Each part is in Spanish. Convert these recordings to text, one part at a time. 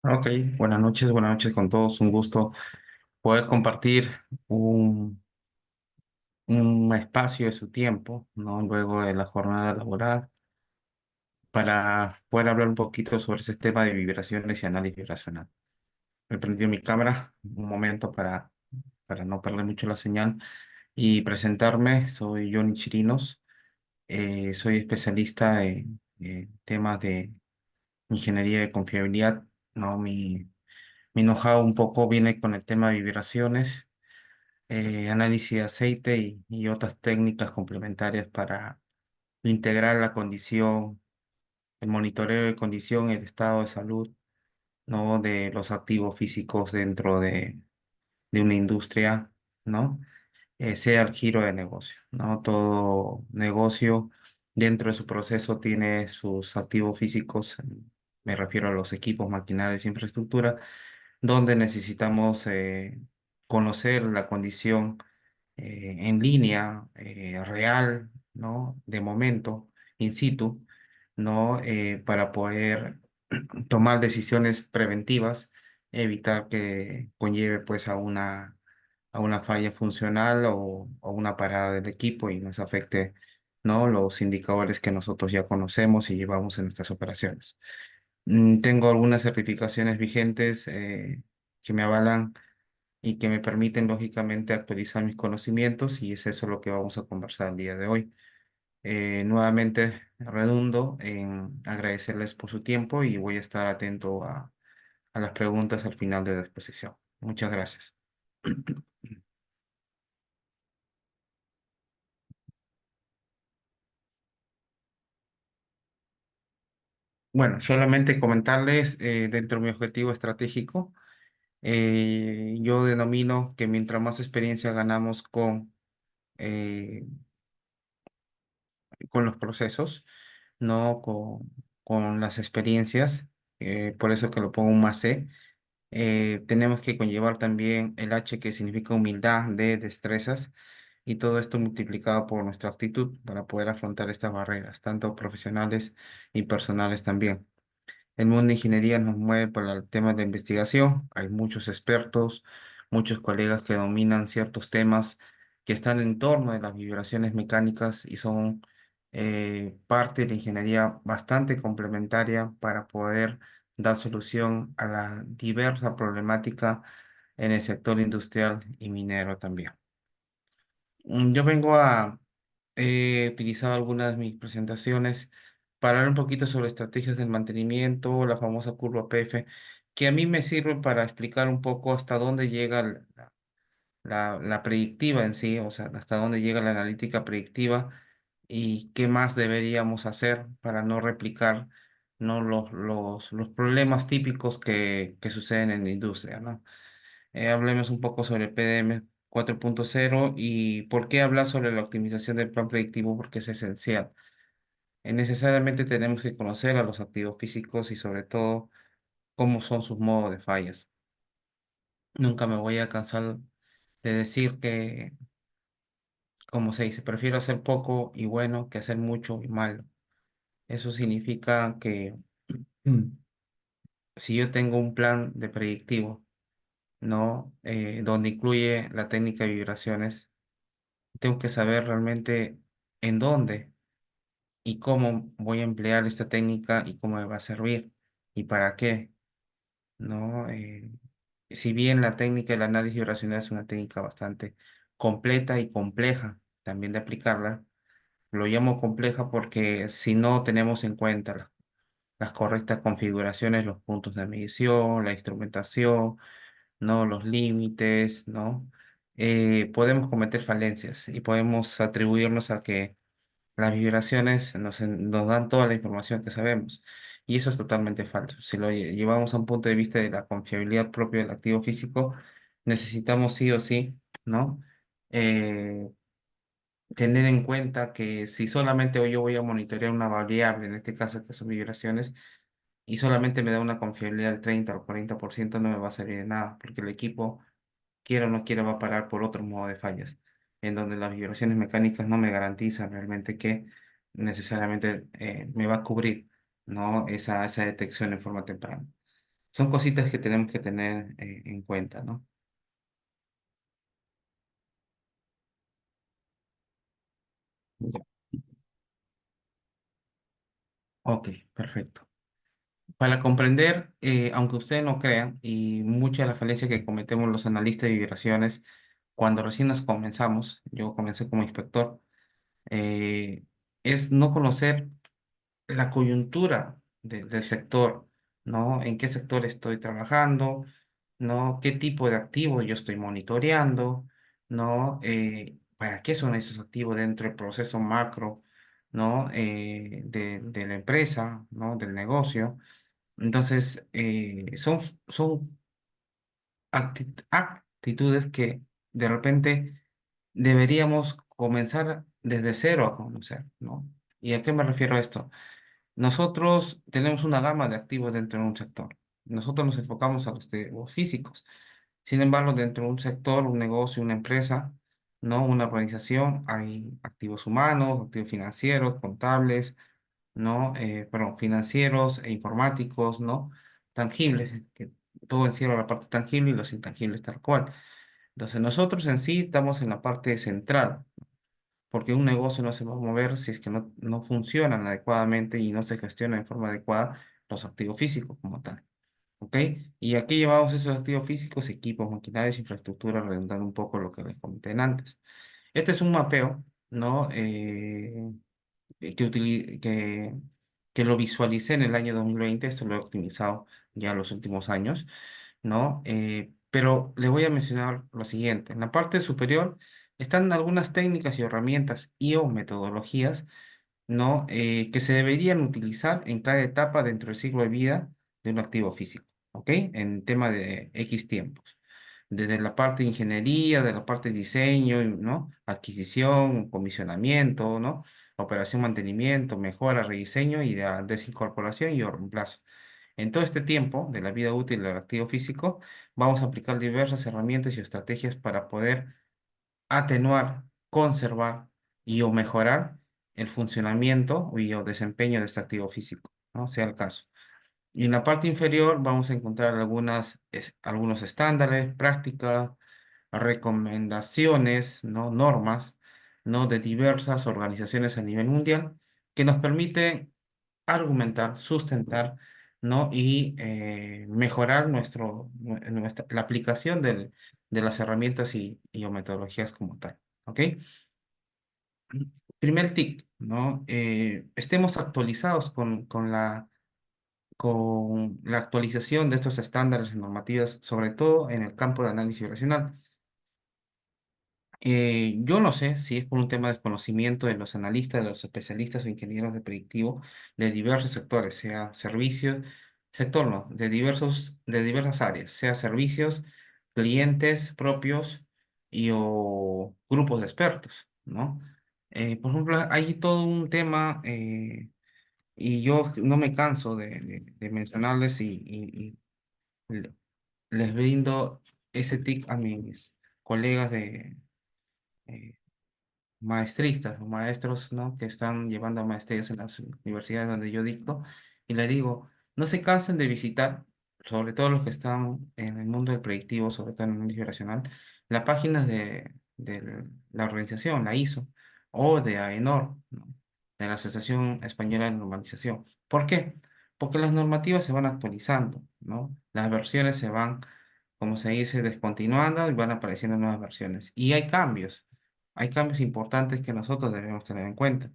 Ok, buenas noches con todos. Un gusto poder compartir un, un espacio de su tiempo, ¿no? Luego de la jornada laboral, para poder hablar un poquito sobre ese tema de vibraciones y análisis vibracional. He prendido mi cámara un momento para no perder mucho la señal y presentarme. Soy Johnny Chirinos, soy especialista en temas de ingeniería de confiabilidad, ¿no? Mi know-how un poco viene con el tema de vibraciones, análisis de aceite y otras técnicas complementarias para integrar la condición, el monitoreo de condición, el estado de salud, ¿no? De los activos físicos dentro de una industria, ¿no? Sea el giro de negocio, ¿no? Todo negocio dentro de su proceso tiene sus activos físicos, me refiero a los equipos, maquinarias, infraestructura, donde necesitamos conocer la condición en línea, real, ¿no? De momento, in situ, ¿no? Para poder tomar decisiones preventivas, evitar que conlleve pues a una falla funcional o una parada del equipo y nos afecte, ¿no? Los indicadores que nosotros ya conocemos y llevamos en nuestras operaciones. Tengo algunas certificaciones vigentes que me avalan y que me permiten lógicamente actualizar mis conocimientos y es eso lo que vamos a conversar el día de hoy. Nuevamente redundo en agradecerles por su tiempo y voy a estar atento a las preguntas al final de la exposición. Muchas gracias. Bueno, solamente comentarles dentro de mi objetivo estratégico, yo denomino que mientras más experiencia ganamos eh, con los procesos, no con las experiencias, por eso que lo pongo un más C. Tenemos que conllevar también el H que significa humildad, D, destrezas, y todo esto multiplicado por nuestra actitud para poder afrontar estas barreras, tanto profesionales y personales también. El mundo de ingeniería nos mueve por el tema de investigación. Hay muchos expertos, muchos colegas que dominan ciertos temas que están en torno de las vibraciones mecánicas y son parte de la ingeniería bastante complementaria para poder dar solución a la diversa problemática en el sector industrial y minero también. Yo vengo a utilizar algunas de mis presentaciones para hablar un poquito sobre estrategias del mantenimiento, la famosa curva PF, que a mí me sirve para explicar un poco hasta dónde llega la predictiva en sí, o sea, hasta dónde llega la analítica predictiva y qué más deberíamos hacer para no replicar, ¿no? Los problemas típicos que suceden en la industria, ¿no? Hablemos un poco sobre el PDM 4.0 y por qué hablar sobre la optimización del plan predictivo, porque es esencial. Necesariamente tenemos que conocer a los activos físicos y sobre todo cómo son sus modos de fallas. Nunca me voy a cansar de decir que, como se dice, prefiero hacer poco y bueno que hacer mucho y malo. Eso significa que si yo tengo un plan de predictivo, ¿no? Donde incluye la técnica de vibraciones, tengo que saber realmente en dónde y cómo voy a emplear esta técnica y cómo me va a servir y para qué, ¿no? Si bien la técnica del análisis vibracional es una técnica bastante completa y compleja también de aplicarla, lo llamo compleja porque si no tenemos en cuenta las correctas configuraciones, los puntos de medición, la instrumentación, ¿no? Los límites, ¿no? Podemos cometer falencias y podemos atribuirnos a que las vibraciones nos dan toda la información que sabemos. Y eso es totalmente falso. Si lo llevamos a un punto de vista de la confiabilidad propia del activo físico, necesitamos sí o sí, ¿no? Eh, Tener en cuenta que si solamente hoy yo voy a monitorear una variable, en este caso que son vibraciones, y solamente me da una confiabilidad del 30 o 40%, no me va a servir de nada, porque el equipo quiera o no quiera, va a parar por otro modo de fallas, en donde las vibraciones mecánicas no me garantizan realmente que necesariamente me va a cubrir, ¿no? Esa detección en forma temprana. Son cositas que tenemos que tener en cuenta, ¿no? Ya. Ok, perfecto. Para comprender, aunque ustedes no crean, y muchas de las falencias que cometemos los analistas de vibraciones, cuando recién nos comenzamos, yo comencé como inspector, eh, es no conocer la coyuntura del sector, ¿no? En qué sector estoy trabajando, ¿no? ¿Qué tipo de activos yo estoy monitoreando, ¿no? ¿Para qué son esos activos dentro del proceso macro, ¿no? De la empresa, ¿no? Del negocio. Entonces, son actitudes que de repente deberíamos comenzar desde cero a conocer, ¿no? ¿Y a qué me refiero a esto? Nosotros tenemos una gama de activos dentro de un sector. Nosotros nos enfocamos a los activos físicos. Sin embargo, dentro de un sector, un negocio, una empresa, ¿no? Una organización, hay activos humanos, activos financieros, contables, ¿no? Perdón, financieros e informáticos, ¿no? Tangibles, que todo encierra la parte tangible y los intangibles tal cual. Entonces, nosotros en sí estamos en la parte central, porque un negocio no se va a mover si es que no funcionan adecuadamente y no se gestionan en forma adecuada los activos físicos como tal. ¿Ok? Y aquí llevamos esos activos físicos, equipos, maquinarias, infraestructura, redundando un poco lo que les comenté antes. Este es un mapeo, ¿no? Que lo visualicé en el año 2020, esto lo he optimizado ya los últimos años, ¿no? Pero le voy a mencionar lo siguiente. En la parte superior están algunas técnicas y herramientas y o metodologías, ¿no? Que se deberían utilizar en cada etapa dentro del ciclo de vida de un activo físico, ¿ok? En tema de X tiempos. Desde la parte de ingeniería, de la parte de diseño, ¿no? Adquisición, comisionamiento, ¿no? Operación, mantenimiento, mejora, rediseño y la desincorporación y o reemplazo. En todo este tiempo de la vida útil del activo físico, vamos a aplicar diversas herramientas y estrategias para poder atenuar, conservar y o mejorar el funcionamiento y o desempeño de este activo físico, ¿no? Sea el caso. Y en la parte inferior vamos a encontrar algunos estándares, prácticas, recomendaciones, ¿no? Normas, ¿no? De diversas organizaciones a nivel mundial que nos permiten argumentar, sustentar, ¿no? Y mejorar la aplicación de las herramientas y o metodologías como tal. ¿Ok? Primer tip, ¿no? Estemos actualizados con la actualización de estos estándares y normativas, sobre todo en el campo de análisis vibracional. Yo no sé si es por un tema de desconocimiento de los analistas, de los especialistas o ingenieros de predictivo de diversos sectores, sea servicios, sector no, de diversas áreas, sea servicios, clientes propios y o grupos de expertos, ¿no? Por ejemplo, hay todo un tema y yo no me canso de mencionarles y les brindo ese tip a mis colegas eh, maestristas o maestros, ¿no? Que están llevando maestrías en las universidades donde yo dicto, y les digo, no se cansen de visitar, sobre todo los que están en el mundo del predictivo, sobre todo en el mundo operacional, las páginas de la organización, la ISO, o de AENOR, ¿no? De la Asociación Española de Normalización. ¿Por qué? Porque las normativas se van actualizando, ¿no? Las versiones se van, como se dice, descontinuando y van apareciendo nuevas versiones. Y hay cambios importantes que nosotros debemos tener en cuenta.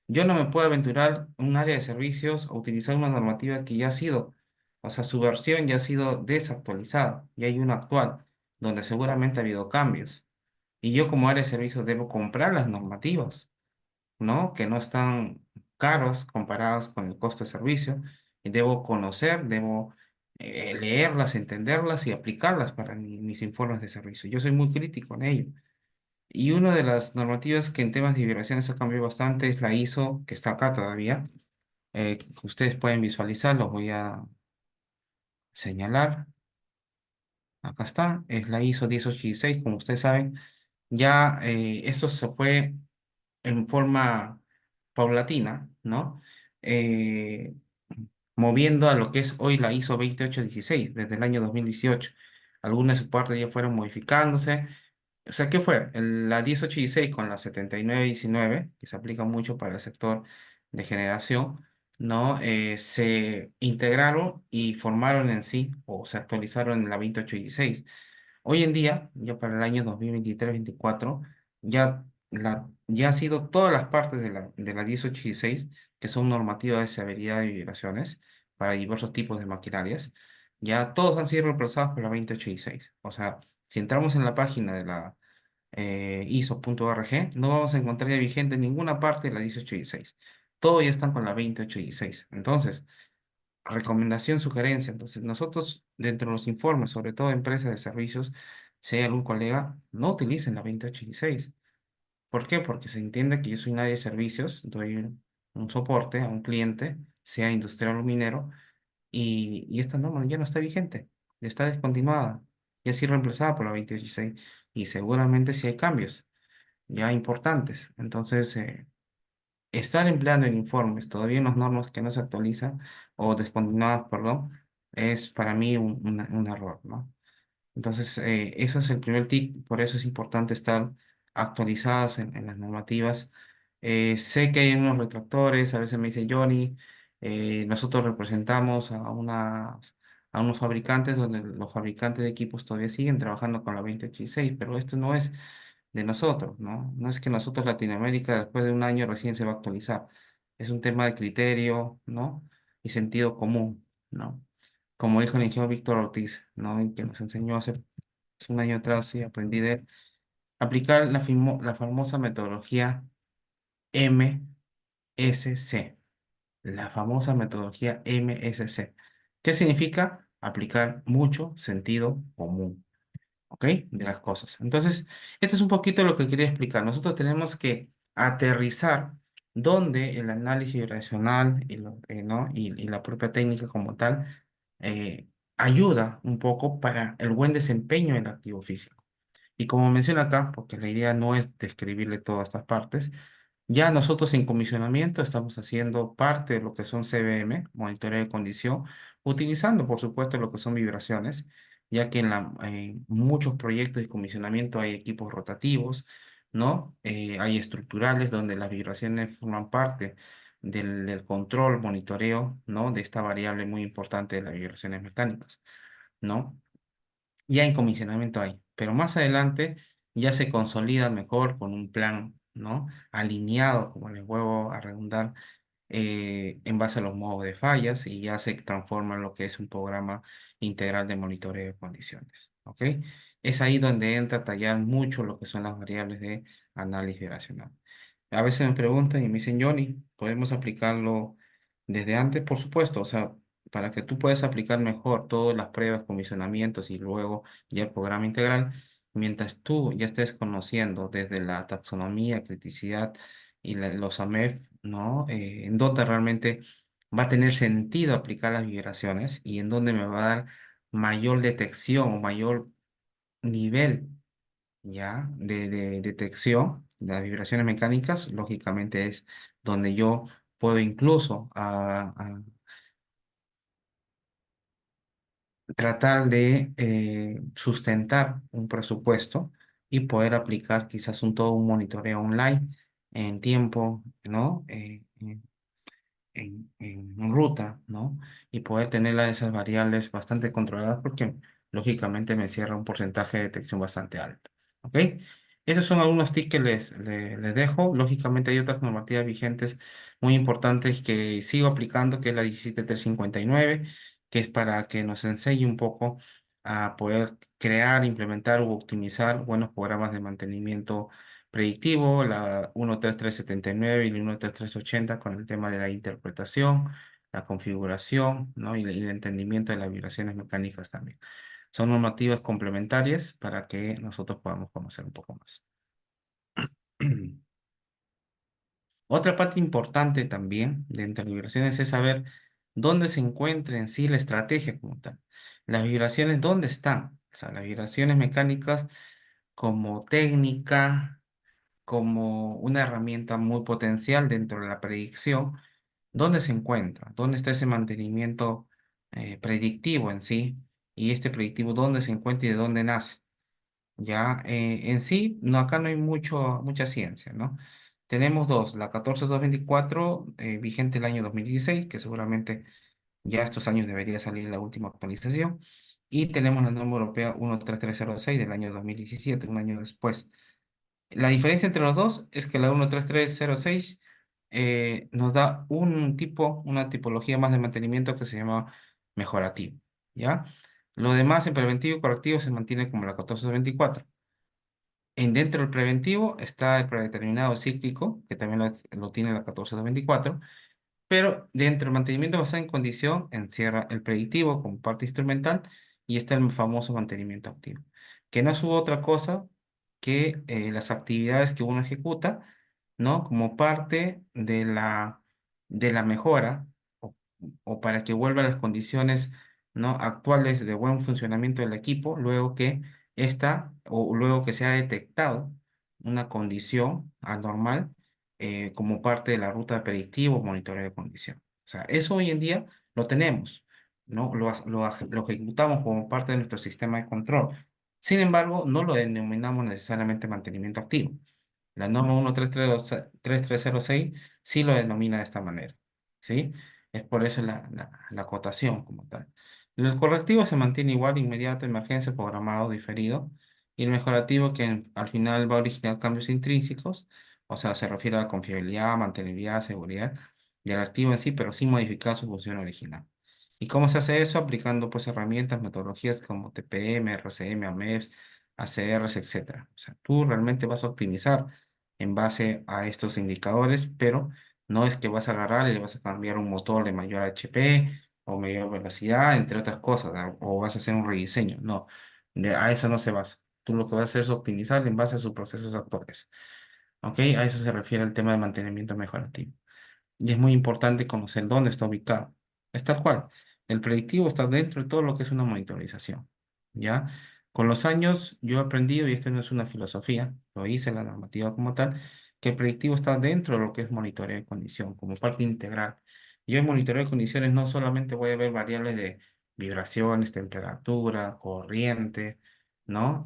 Yo no me puedo aventurar en un área de servicios o utilizar una normativa que ya ha sido, o sea, su versión ya ha sido desactualizada y hay una actual, donde seguramente ha habido cambios. Y yo como área de servicios debo comprar las normativas, ¿no? Que no están caros comparados con el costo de servicio. Y debo conocer, debo leerlas, entenderlas y aplicarlas para mis informes de servicio. Yo soy muy crítico en ello. Y una de las normativas que en temas de vibraciones ha cambiado bastante es la ISO, que está acá todavía, que ustedes pueden visualizar, lo voy a señalar. Acá está, es la ISO 10816, como ustedes saben. Ya esto se fue en forma paulatina, ¿no? Eh, moviendo a lo que es hoy la ISO 28816 desde el año 2018. Algunas de sus partes ya fueron modificándose. O sea, ¿qué fue? La 1816 con la 7919, que se aplica mucho para el sector de generación, ¿no? Se integraron y formaron en sí, o se actualizaron en la 2816. Hoy en día, ya para el año 2023-24, ya ha sido todas las partes de la 1816, que son normativas de severidad y vibraciones para diversos tipos de maquinarias, ya todos han sido reemplazados por la 2816. O sea, si entramos en la página de la ISO.org, no vamos a encontrar ya vigente ninguna parte de la 1816. Todos ya están con la 2816. Entonces, recomendación, sugerencia. Entonces, nosotros, dentro de los informes, sobre todo empresas de servicios, si hay algún colega, no utilicen la 2816. ¿Por qué? Porque se entiende que yo soy nadie de servicios, doy un soporte a un cliente, sea industrial o minero, y esta norma ya no está vigente, está descontinuada, ya ha sido reemplazada por la 2816, y seguramente sí hay cambios ya importantes. Entonces, estar empleando en informes todavía unas normas que no se actualizan o descontinuadas, perdón, es para mí un error, ¿no? Entonces, eso es el primer tip, por eso es importante estar actualizadas en las normativas. Sé que hay unos retractores, a veces me dice Johnny, nosotros representamos a unos fabricantes donde los fabricantes de equipos todavía siguen trabajando con la 2086, pero esto no es de nosotros, ¿no? No es que nosotros Latinoamérica después de un año recién se va a actualizar. Es un tema de criterio, ¿no? Y sentido común, ¿no? Como dijo el ingeniero Víctor Ortiz, ¿no? Y que nos enseñó hace un año atrás y aprendí de él, aplicar la famosa metodología MSC, la famosa metodología MSC. ¿Qué significa? Aplicar mucho sentido común. ¿Ok? De las cosas. Entonces, esto es un poquito lo que quería explicar. Nosotros tenemos que aterrizar donde el análisis racional ¿no? y la propia técnica como tal eh, ayuda un poco para el buen desempeño del activo físico. Y como menciona acá, porque la idea no es describirle todas estas partes, ya nosotros en comisionamiento estamos haciendo parte de lo que son CBM, monitoreo de condición, utilizando por supuesto lo que son vibraciones, ya que en muchos proyectos de comisionamiento hay equipos rotativos, ¿no? Hay estructurales donde las vibraciones forman parte del control, monitoreo, ¿no? De esta variable muy importante de las vibraciones mecánicas, ¿no? Ya en comisionamiento hay, pero más adelante ya se consolida mejor con un plan, ¿no? Alineado, como les vuelvo a redundar, en base a los modos de fallas y ya se transforma en lo que es un programa integral de monitoreo de condiciones, ¿ok? Es ahí donde entra a tallar mucho lo que son las variables de análisis vibracional. A veces me preguntan y me dicen, Johnny, ¿podemos aplicarlo desde antes? Por supuesto, o sea, para que tú puedas aplicar mejor todas las pruebas, comisionamientos y luego ya el programa integral, mientras tú ya estés conociendo desde la taxonomía, criticidad y los AMEF, ¿no? En dónde realmente va a tener sentido aplicar las vibraciones y en dónde me va a dar mayor detección o mayor nivel ya de detección de las vibraciones mecánicas, lógicamente es donde yo puedo incluso tratar de sustentar un presupuesto y poder aplicar quizás todo un monitoreo online en tiempo, ¿no? En ruta, ¿no? Y poder tener esas variables bastante controladas porque lógicamente me cierra un porcentaje de detección bastante alto, ¿ok? Esos son algunos tips que les dejo. Lógicamente hay otras normativas vigentes muy importantes que sigo aplicando, que es la 17359, que es para que nos enseñe un poco a poder crear, implementar u optimizar buenos programas de mantenimiento predictivo, la 13379 y la 13380 con el tema de la interpretación, la configuración, ¿no? Y el entendimiento de las vibraciones mecánicas también. Son normativas complementarias para que nosotros podamos conocer un poco más. Otra parte importante también dentro de vibraciones es saber dónde se encuentra en sí la estrategia como tal. Las vibraciones, ¿dónde están? O sea, las vibraciones mecánicas como técnica, como una herramienta muy potencial dentro de la predicción, ¿Dónde se encuentra? ¿Dónde está ese mantenimiento predictivo en sí? Y este predictivo, ¿dónde se encuentra y de dónde nace? Ya, en sí, no, acá no hay mucha ciencia, ¿no? Tenemos dos, la 14224, vigente el año 2016, que seguramente ya estos años debería salir la última actualización, y tenemos la norma europea 13306 del año 2017, un año después. La diferencia entre los dos es que la 13306 nos da una tipología más de mantenimiento que se llama mejorativo, ¿ya? Lo demás en preventivo y correctivo se mantiene como la 1424. Dentro del preventivo está el predeterminado cíclico, que también lo tiene la 14224, pero dentro del mantenimiento basado en condición encierra el predictivo como parte instrumental y está el famoso mantenimiento activo, que no es otra cosa que las actividades que uno ejecuta, ¿no? Como parte de la mejora o, o para que vuelva a las condiciones, ¿no? actuales de buen funcionamiento del equipo, luego que luego que se ha detectado una condición anormal como parte de la ruta de predictivo o monitoreo de condición. O sea, eso hoy en día lo tenemos, ¿no? Lo ejecutamos como parte de nuestro sistema de control. Sin embargo, no lo denominamos necesariamente mantenimiento activo. La norma 13306 sí lo denomina de esta manera, ¿sí? Es por eso la acotación como tal. El correctivo se mantiene igual, inmediato, emergencia, programado, diferido. Y el mejorativo que al final va a originar cambios intrínsecos, o sea, se refiere a la confiabilidad, mantenibilidad, seguridad del activo en sí, pero sin modificar su función original. ¿Y cómo se hace eso? Aplicando pues herramientas, metodologías como TPM, RCM, AMEPS, ACRs, etcétera. O sea, tú realmente vas a optimizar en base a estos indicadores, pero no es que vas a agarrar y le vas a cambiar un motor de mayor HP o mayor velocidad, entre otras cosas, ¿no? O vas a hacer un rediseño. No, a eso no se basa. Tú lo que vas a hacer es optimizar en base a sus procesos actuales. ¿Ok? A eso se refiere el tema de mantenimiento mejorativo. Y es muy importante conocer dónde está ubicado. Es tal cual. El predictivo está dentro de todo lo que es una monitorización. ¿Ya? Con los años yo he aprendido, y esto no es una filosofía, lo hice en la normativa como tal, que el predictivo está dentro de lo que es monitoreo de condición, como parte integral. Yo en monitoreo de condiciones no solamente voy a ver variables de vibraciones, temperatura, corriente, ¿no?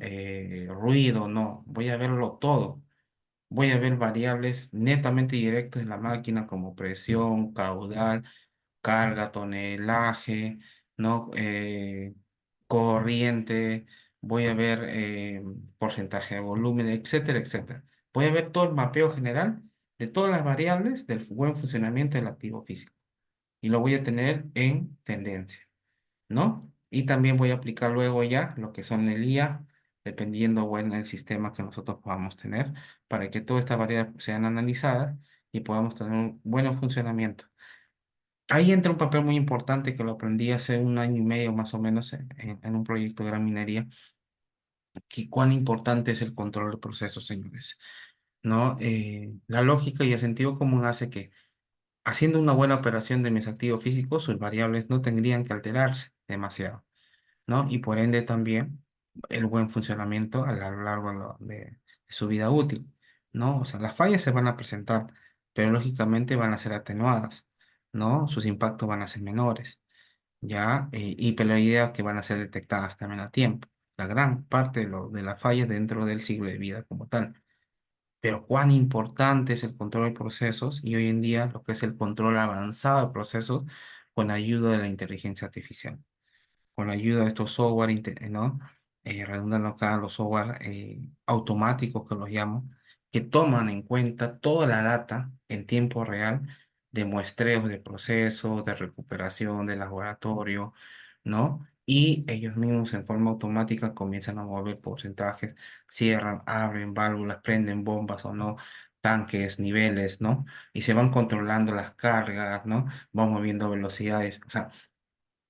Ruido, no. Voy a verlo todo. Voy a ver variables netamente directas en la máquina como presión, caudal, carga, tonelaje, ¿no? Corriente, voy a ver porcentaje de volumen, etcétera, etcétera. Voy a ver todo el mapeo general de todas las variables del buen funcionamiento del activo físico y lo voy a tener en tendencia. ¿No? Y también voy a aplicar luego ya lo que son el IA, dependiendo, bueno, del sistema que nosotros podamos tener, para que todas estas variables sean analizadas y podamos tener un buen funcionamiento. Ahí entra un papel muy importante que lo aprendí hace un año y medio más o menos en un proyecto de gran minería, que cuán importante es el control de procesos, señores. ¿No? La lógica y el sentido común hace que haciendo una buena operación de mis activos físicos, sus variables no tendrían que alterarse demasiado. ¿No? Y por ende también el buen funcionamiento a lo largo de su vida útil, ¿no? O sea, las fallas se van a presentar, pero lógicamente van a ser atenuadas, ¿no? Sus impactos van a ser menores, ¿ya? Pero la idea es que van a ser detectadas también a tiempo. La gran parte de las fallas dentro del ciclo de vida como tal. Pero cuán importante es el control de procesos y hoy en día lo que es el control avanzado de procesos con la ayuda de la inteligencia artificial con la ayuda de estos software, ¿no? Redundando acá los software automáticos que los llamo, que toman en cuenta toda la data en tiempo real de muestreos de procesos, de recuperación del laboratorio, ¿no? Y ellos mismos en forma automática comienzan a mover porcentajes, cierran, abren válvulas, prenden bombas o no, tanques, niveles, ¿no? Y se van controlando las cargas, ¿no? Van moviendo velocidades. O sea,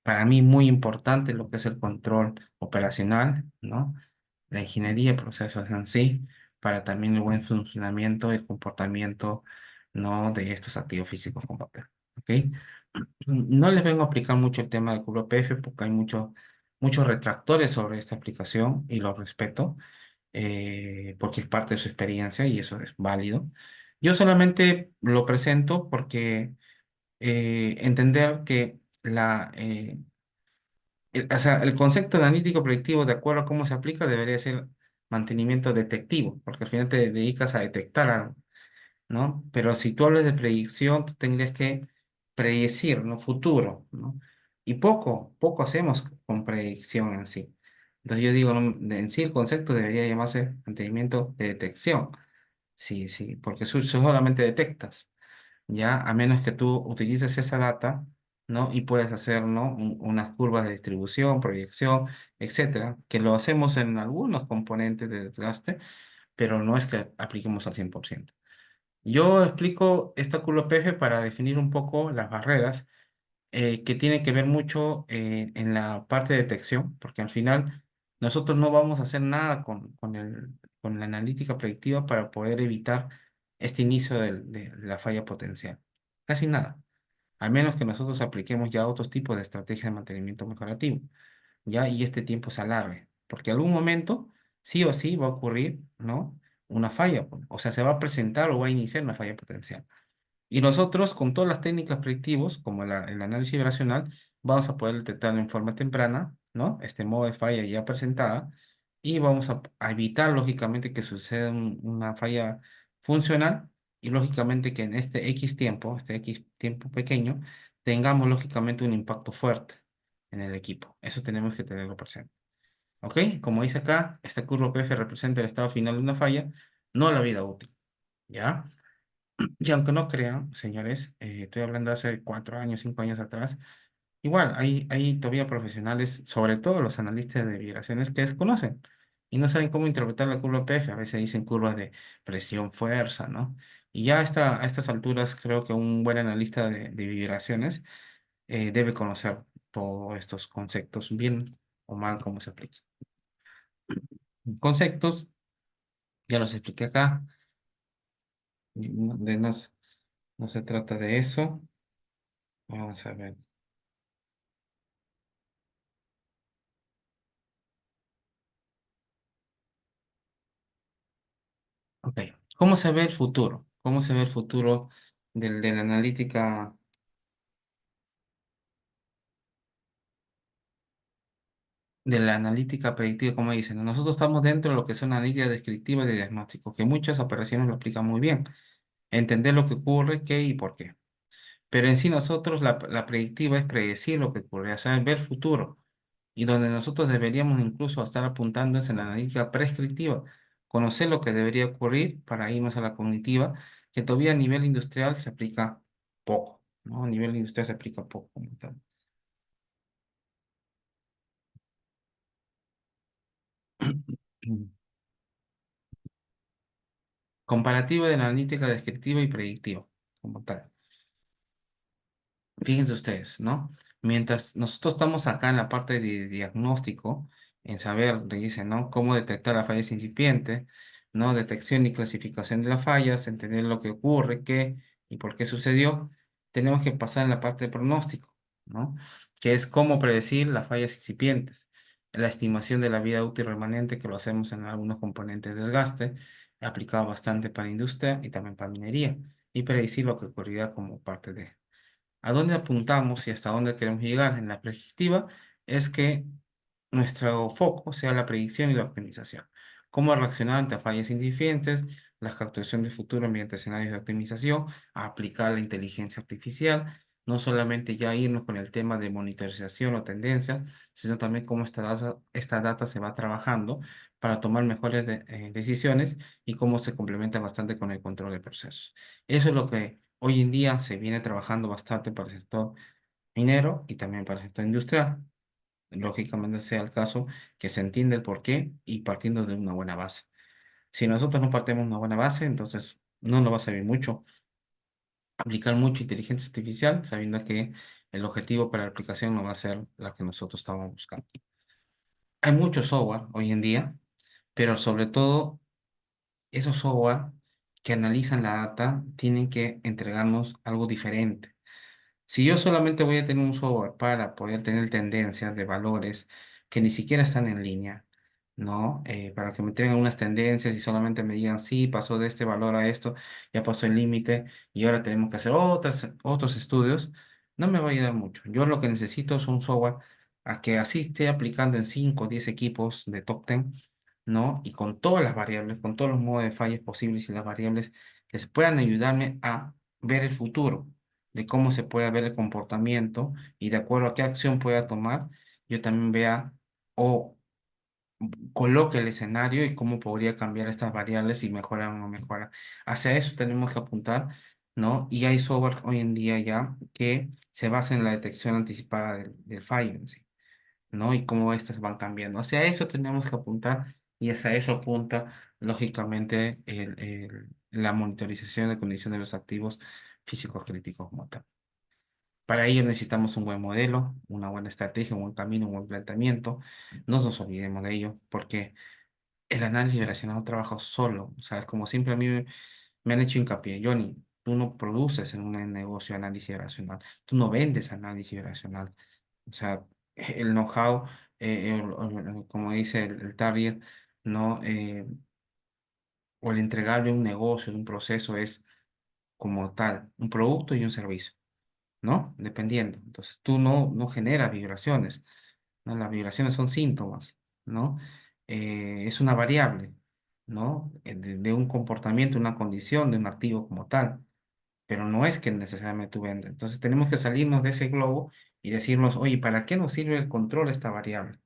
para mí muy importante lo que es el control operacional, ¿no? La ingeniería de procesos en sí, para también el buen funcionamiento y el comportamiento, ¿no? De estos activos físicos con papel, ¿ok? No les vengo a explicar mucho el tema de QPF porque hay muchos retractores sobre esta aplicación y lo respeto, porque es parte de su experiencia y eso es válido. Yo solamente lo presento porque entender que o sea, el concepto de analítico predictivo, de acuerdo a cómo se aplica, debería ser mantenimiento detectivo, porque al final te dedicas a detectar algo, ¿no? Pero si tú hablas de predicción, tú tendrías que predecir, ¿no? Futuro, ¿no? Y poco hacemos con predicción en sí. Entonces yo digo, ¿no? En sí el concepto debería llamarse mantenimiento de detección. Sí, sí, porque solamente detectas, ya, a menos que tú utilices esa data, ¿no? Y puedes hacer, ¿no? Unas curvas de distribución, proyección, etcétera, que lo hacemos en algunos componentes de desgaste, pero no es que apliquemos al 100%. Yo explico esta curva PF para definir un poco las barreras que tiene que ver mucho en la parte de detección, porque al final nosotros no vamos a hacer nada con la analítica predictiva para poder evitar este inicio de la falla potencial. Casi nada, a menos que nosotros apliquemos ya otros tipos de estrategias de mantenimiento mejorativo, ya, y este tiempo se alargue, porque algún momento sí o sí va a ocurrir, ¿no? Una falla, o sea, se va a presentar o va a iniciar una falla potencial. Y nosotros, con todas las técnicas predictivas, como el análisis vibracional, vamos a poder detectarlo en forma temprana, ¿no? Este modo de falla ya presentada, y vamos a evitar, lógicamente, que suceda una falla funcional, y lógicamente que en este X tiempo pequeño, tengamos, lógicamente, un impacto fuerte en el equipo. Eso tenemos que tenerlo presente. ¿Ok? Como dice acá, esta curva PF representa el estado final de una falla, no la vida útil. ¿Ya? Y aunque no crean, señores, estoy hablando hace 4 años, 5 años atrás, igual hay todavía profesionales, sobre todo los analistas de vibraciones, que desconocen y no saben cómo interpretar la curva PF. A veces dicen curvas de presión, fuerza, ¿no? Y ya a estas alturas creo que un buen analista de vibraciones debe conocer todos estos conceptos, bien o mal cómo se aplican. Conceptos, ya los expliqué acá, de, no, no se trata de eso. Vamos a ver. Ok. ¿Cómo se ve el futuro? ¿Cómo se ve el futuro de la analítica predictiva? Como dicen, nosotros estamos dentro de lo que son analítica descriptiva y de diagnóstico, que muchas operaciones lo aplican muy bien. Entender lo que ocurre, qué y por qué. Pero en sí nosotros la predictiva es predecir lo que ocurre, o sea, ver futuro. Y donde nosotros deberíamos incluso estar apuntando es en la analítica prescriptiva, conocer lo que debería ocurrir para irnos a la cognitiva, que todavía a nivel industrial se aplica poco, ¿no? A nivel industrial se aplica poco como tal. Comparativo de la analítica descriptiva y predictiva, como tal. Fíjense ustedes, ¿no? Mientras nosotros estamos acá en la parte de diagnóstico, en saber, le dicen, ¿no? Cómo detectar las fallas incipientes, ¿no? Detección y clasificación de las fallas, entender lo que ocurre, qué y por qué sucedió, tenemos que pasar en la parte de pronóstico, ¿no? Que es cómo predecir las fallas incipientes, la estimación de la vida útil remanente, que lo hacemos en algunos componentes de desgaste, aplicado bastante para industria y también para minería, y predecir lo que ocurrirá como parte de a dónde apuntamos y hasta dónde queremos llegar en la predictiva es que nuestro foco sea la predicción y la optimización. Cómo reaccionar ante fallas incipientes, la captación de futuro mediante escenarios de optimización, aplicar la inteligencia artificial, no solamente ya irnos con el tema de monitorización o tendencia, sino también cómo esta data se va trabajando para tomar mejores decisiones y cómo se complementa bastante con el control de procesos. Eso es lo que hoy en día se viene trabajando bastante para el sector minero y también para el sector industrial. Lógicamente sea el caso que se entiende el porqué y partiendo de una buena base. Si nosotros no partimos de una buena base, entonces no nos va a servir mucho aplicar mucha inteligencia artificial, sabiendo que el objetivo para la aplicación no va a ser la que nosotros estamos buscando. Hay mucho software hoy en día, pero sobre todo esos software que analizan la data tienen que entregarnos algo diferente. Si yo solamente voy a tener un software para poder tener tendencias de valores que ni siquiera están en línea, ¿no? Para que me tengan unas tendencias y solamente me digan, sí, pasó de este valor a esto, ya pasó el límite y ahora tenemos que hacer otros estudios, no me va a ayudar mucho. Yo lo que necesito es un software a que así esté aplicando en 5 o 10 equipos de top 10, ¿no? Y con todas las variables, con todos los modos de fallas posibles y las variables que se puedan ayudarme a ver el futuro, de cómo se puede ver el comportamiento y de acuerdo a qué acción pueda tomar, yo también vea o coloque el escenario y cómo podría cambiar estas variables y mejorar o no mejorar. Hacia eso tenemos que apuntar, ¿no? Y hay software hoy en día ya que se basa en la detección anticipada del fallo en sí, ¿no? Y cómo estas van cambiando. Hacia eso tenemos que apuntar y hacia eso apunta, lógicamente, la monitorización de condición de los activos físicos críticos como tal. Para ello necesitamos un buen modelo, una buena estrategia, un buen camino, un buen planteamiento. No nos olvidemos de ello, porque el análisis vibracional no trabaja solo. O sea, es como siempre a mí me han hecho hincapié, Johnny, tú no produces en un negocio análisis vibracional, tú no vendes análisis vibracional. O sea, el know-how, como dice el target, ¿no? O el entregable de un negocio, de un proceso, es como tal, un producto y un servicio, ¿no? Dependiendo. Entonces, tú no generas vibraciones, ¿no? Las vibraciones son síntomas, ¿no? Es una variable, ¿no? De un comportamiento, una condición, de un activo como tal, pero no es que necesariamente tú vendas. Entonces, tenemos que salirnos de ese globo y decirnos, oye, ¿para qué nos sirve el control de esta variable?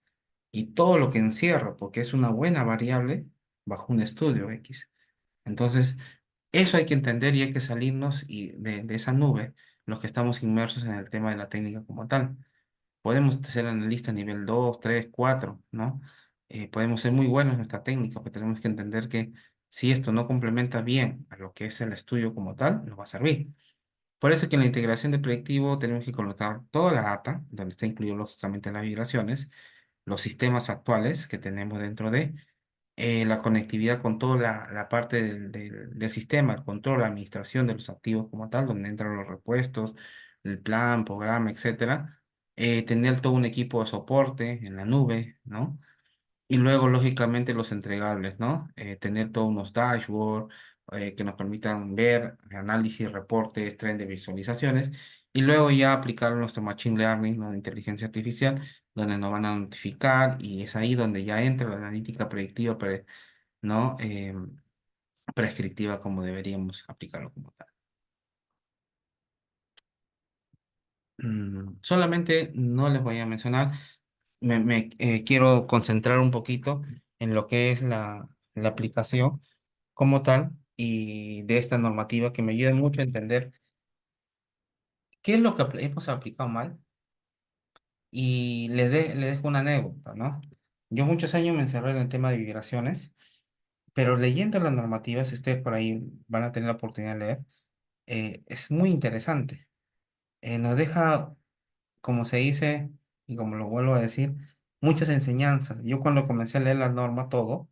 Y todo lo que encierra, porque es una buena variable bajo un estudio X. Entonces, eso hay que entender y hay que salirnos de esa nube, los que estamos inmersos en el tema de la técnica como tal. Podemos ser analistas nivel 2 3 4, ¿no? Podemos ser muy buenos en nuestra técnica, pero tenemos que entender que si esto no complementa bien a lo que es el estudio como tal, no va a servir. Por eso que en la integración de predictivo tenemos que colocar toda la data, donde está incluido lógicamente las vibraciones, los sistemas actuales que tenemos dentro de la conectividad con toda la parte del sistema, el control, la administración de los activos como tal, donde entran los repuestos, el plan, programa, etcétera. Tener todo un equipo de soporte en la nube, ¿no? Y luego, lógicamente, los entregables, ¿no? Tener todos unos dashboards que nos permitan ver análisis, reportes, tren de visualizaciones, y luego ya aplicar nuestro Machine Learning, ¿no? De inteligencia artificial, donde nos van a notificar, y es ahí donde ya entra la analítica predictiva, ¿no? Prescriptiva como deberíamos aplicarlo como tal. Solamente no les voy a mencionar, quiero concentrar un poquito en lo que es la aplicación como tal y de esta normativa que me ayuda mucho a entender qué es lo que hemos aplicado mal y le dejo una anécdota, ¿no? Yo muchos años me encerré en el tema de vibraciones, pero leyendo la normativa, si ustedes por ahí van a tener la oportunidad de leer, es muy interesante. Nos deja, como se dice, y como lo vuelvo a decir, muchas enseñanzas. Yo cuando comencé a leer la norma todo,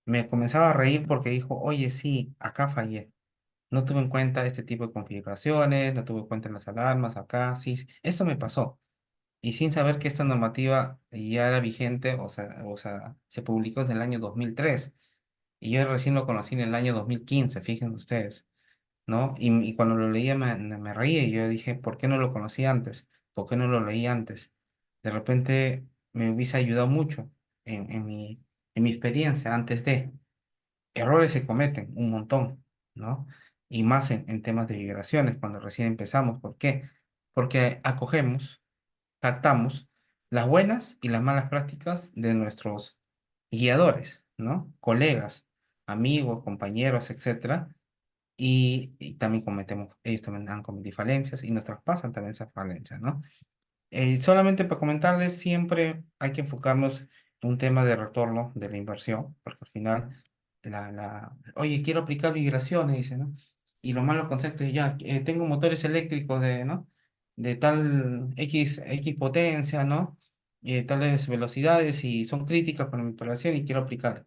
me comenzaba a reír porque dijo, oye, sí, acá fallé. No tuve en cuenta este tipo de configuraciones, no tuve en cuenta las alarmas acá, sí, sí, esto me pasó. Y sin saber que esta normativa ya era vigente, o sea, se publicó desde el año 2003. Y yo recién lo conocí en el año 2015, fíjense ustedes. ¿No? Y cuando lo leía me reía y yo dije, ¿por qué no lo conocí antes? ¿Por qué no lo leí antes? De repente me hubiese ayudado mucho en mi experiencia antes de. Errores se cometen un montón, ¿no? Y más en temas de vibraciones, cuando recién empezamos. ¿Por qué? Porque acogemos, captamos las buenas y las malas prácticas de nuestros guiadores, ¿no? Colegas, amigos, compañeros, etcétera, y también cometemos, ellos también han cometido falencias y nos traspasan también esas falencias, ¿no? Solamente para comentarles, siempre hay que enfocarnos en un tema de retorno de la inversión, porque al final, oye, quiero aplicar vibraciones, dice, ¿no? Y los malos conceptos, ya, tengo motores eléctricos de, ¿no? De tal X potencia, ¿no? Tales velocidades y son críticas para mi operación y quiero aplicar.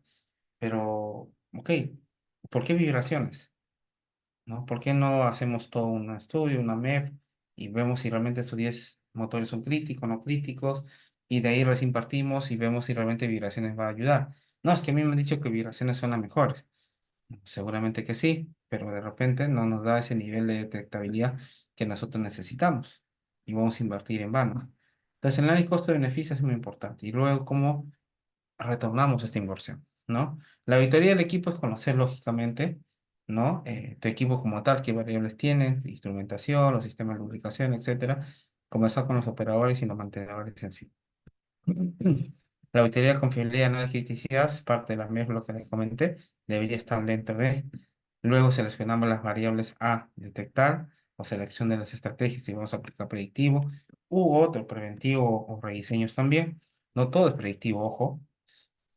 Pero, ok, ¿por qué vibraciones? ¿No? ¿Por qué no hacemos todo un estudio, una MEP, y vemos si realmente estos 10 motores son críticos o no críticos? y de ahí recién partimos y vemos si realmente vibraciones va a ayudar. No, es que a mí me han dicho que vibraciones son las mejores. Seguramente que sí, pero de repente no nos da ese nivel de detectabilidad que nosotros necesitamos y vamos a invertir en vano. Entonces, el análisis costo-beneficio es muy importante. Y luego, ¿cómo retornamos esta inversión? ¿No? La auditoría del equipo es conocer lógicamente, ¿no? Tu equipo como tal, qué variables tiene, instrumentación, los sistemas de lubricación, etcétera. Conversar con los operadores y los mantenedores en sí. La auditoría de confiabilidad y análisis de criticidad es parte de la misma lo que les comenté, debería estar dentro de. Luego seleccionamos las variables a detectar o selección de las estrategias si vamos a aplicar predictivo u otro preventivo o rediseños también. No todo es predictivo, ojo.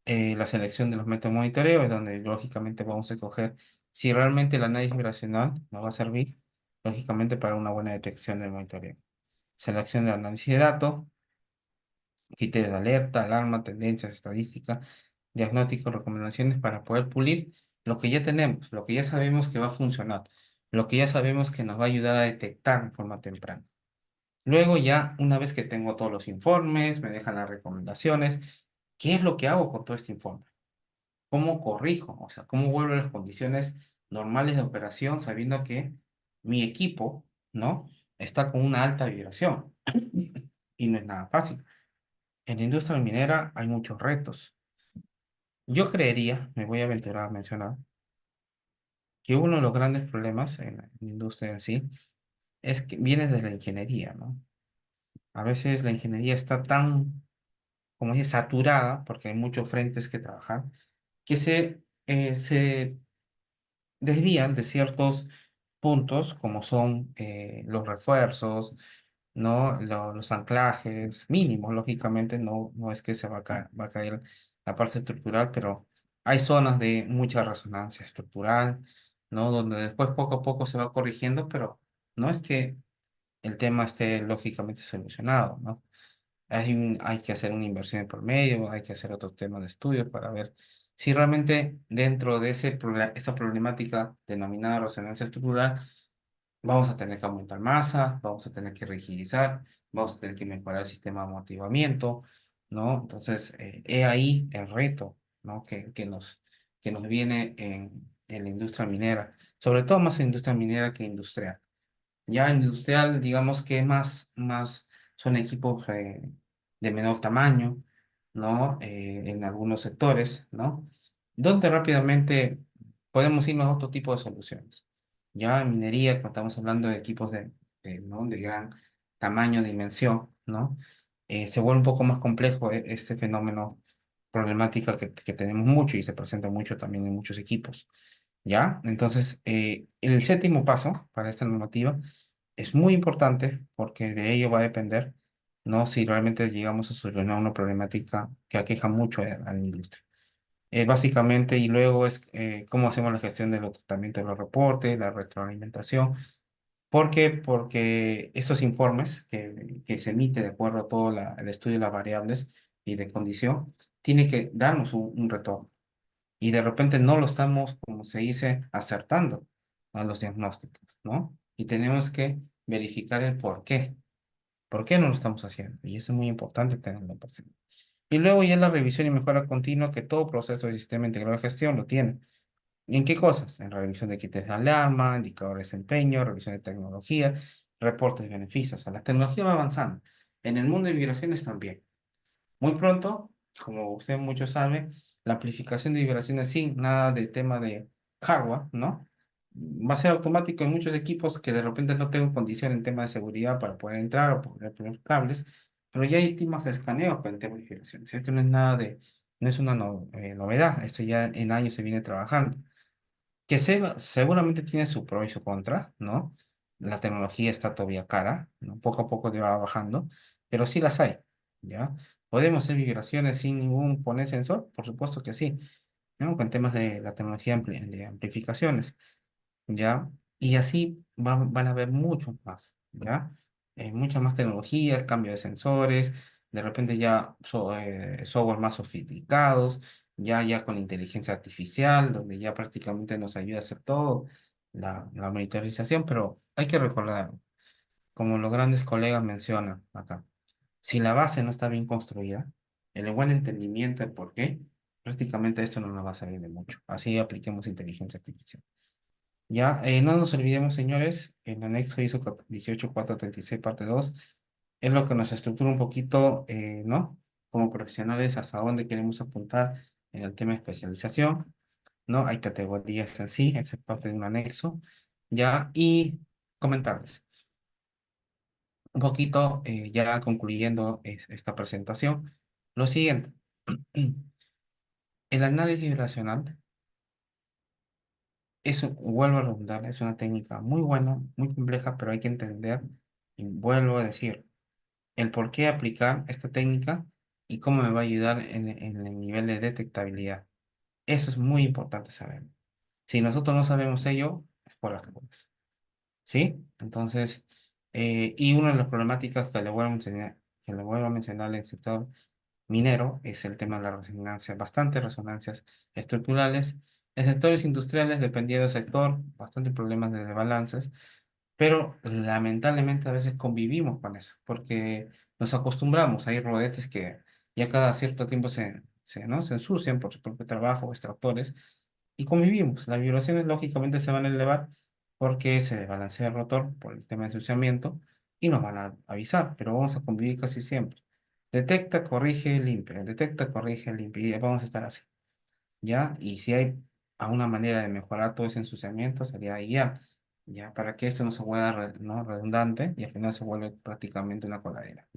La selección de los métodos de monitoreo es donde lógicamente vamos a escoger si realmente el análisis vibracional nos va a servir, lógicamente, para una buena detección del monitoreo. Selección de análisis de datos, criterios de alerta, alarma, tendencias, estadística, diagnóstico, recomendaciones para poder pulir lo que ya tenemos, lo que ya sabemos que va a funcionar, lo que ya sabemos que nos va a ayudar a detectar en forma temprana. Luego ya, una vez que tengo todos los informes, me dejan las recomendaciones, ¿qué es lo que hago con todo este informe? ¿Cómo corrijo? O sea, ¿cómo vuelvo a las condiciones normales de operación sabiendo que mi equipo, ¿no? Está con una alta vibración y no es nada fácil. En la industria minera hay muchos retos. Yo creería, me voy a aventurar a mencionar, que uno de los grandes problemas en la industria en sí es que viene de la ingeniería, ¿no? A veces la ingeniería está tan, como dice, saturada, porque hay muchos frentes que trabajar, que se desvían de ciertos puntos, como son los refuerzos, ¿no? Los anclajes mínimos, lógicamente, no es que va a caer la parte estructural, pero hay zonas de mucha resonancia estructural, ¿no? Donde después poco a poco se va corrigiendo, pero no es que el tema esté lógicamente solucionado, ¿no? Hay que hacer una inversión por medio, hay que hacer otros temas de estudio para ver si realmente dentro de esa problemática denominada resonancia estructural vamos a tener que aumentar masa, vamos a tener que rigidizar, vamos a tener que mejorar el sistema de amortiguamiento, ¿no? Entonces, he ahí el reto, ¿no? Que nos viene en la industria minera, sobre todo más en industria minera que industrial. Ya industrial, digamos que más son equipos de menor tamaño, ¿no? En algunos sectores, ¿no? Donde rápidamente podemos irnos a otro tipo de soluciones. Ya en minería, cuando estamos hablando de equipos ¿no? de gran tamaño, dimensión, ¿no? Se vuelve un poco más complejo este fenómeno, problemática que tenemos mucho y se presenta mucho también en muchos equipos. ¿Ya? Entonces, el séptimo paso para esta normativa es muy importante porque de ello va a depender, ¿no? Si realmente llegamos a solucionar una problemática que aqueja mucho a la industria. Básicamente, y luego es cómo hacemos la gestión de los tratamientos de los reportes, la retroalimentación. ¿Por qué? Porque estos informes que se emite de acuerdo a todo el estudio de las variables y de condición, tiene que darnos un retorno y de repente no lo estamos, como se dice, acertando a los diagnósticos, ¿no? Y tenemos que verificar el por qué no lo estamos haciendo. Y eso es muy importante tenerlo presente. Y luego ya la revisión y mejora continua que todo proceso de sistema integrado de gestión lo tiene. ¿Y en qué cosas? En revisión de kits de alarma, indicadores de desempeño, revisión de tecnología, reportes de beneficios. O sea, la tecnología va avanzando. En el mundo de migraciones también. Muy pronto, como usted mucho sabe, la amplificación de vibraciones sin nada de tema de hardware, ¿no? Va a ser automático en muchos equipos que de repente no tengo condición en tema de seguridad para poder entrar o poner cables, pero ya hay temas de escaneo para el tema de vibraciones. Esto no es nada no es una novedad, esto ya en años se viene trabajando que seguramente tiene su pro y su contra, ¿no? La tecnología está todavía cara, ¿no? Poco a poco te va bajando, pero sí las hay, ¿ya? ¿Podemos hacer vibraciones sin ningún poner sensor? Por supuesto que sí, ¿no? Con temas de la tecnología de amplificaciones. ¿Ya? Y así van a haber muchos más, ¿ya? Muchas más tecnologías, cambio de sensores, de repente ya software más sofisticados, ya con inteligencia artificial, donde ya prácticamente nos ayuda a hacer todo, la monitorización, pero hay que recordar, como los grandes colegas mencionan acá, Si la base no está bien construida, el buen entendimiento de por qué, prácticamente esto no nos va a servir de mucho. Así apliquemos inteligencia artificial. Ya, no nos olvidemos, señores, el anexo ISO 18436 parte 2 es lo que nos estructura un poquito, ¿no? Como profesionales, hasta dónde queremos apuntar en el tema de especialización, ¿no? Hay categorías en sí, es parte de un anexo, ¿ya? Y comentarles un poquito, ya concluyendo esta presentación, lo siguiente. El análisis racional vuelvo a redundar, es una técnica muy buena, muy compleja, pero hay que entender, y vuelvo a decir, el por qué aplicar esta técnica y cómo me va a ayudar en el nivel de detectabilidad. Eso es muy importante saber. Si nosotros no sabemos ello, es por las dudas. ¿Sí? Entonces, y una de las problemáticas que le vuelvo a mencionar, en el sector minero es el tema de la resonancia, bastantes resonancias estructurales. En sectores industriales, dependiendo del sector, bastante problemas de desbalances, pero lamentablemente a veces convivimos con eso, porque nos acostumbramos. Hay rodetes que ya cada cierto tiempo ¿no? se ensucian por su propio trabajo, extractores, y convivimos. Las vibraciones lógicamente se van a elevar porque se desbalancea el rotor por el tema de ensuciamiento y nos van a avisar, pero vamos a convivir casi siempre. Detecta, corrige, limpia, detecta, corrige, limpia, y vamos a estar así. ¿Ya? Y si hay alguna manera de mejorar todo ese ensuciamiento, sería ideal, ¿ya? Para que esto no se vuelva ¿no? redundante y al final se vuelve prácticamente una coladera.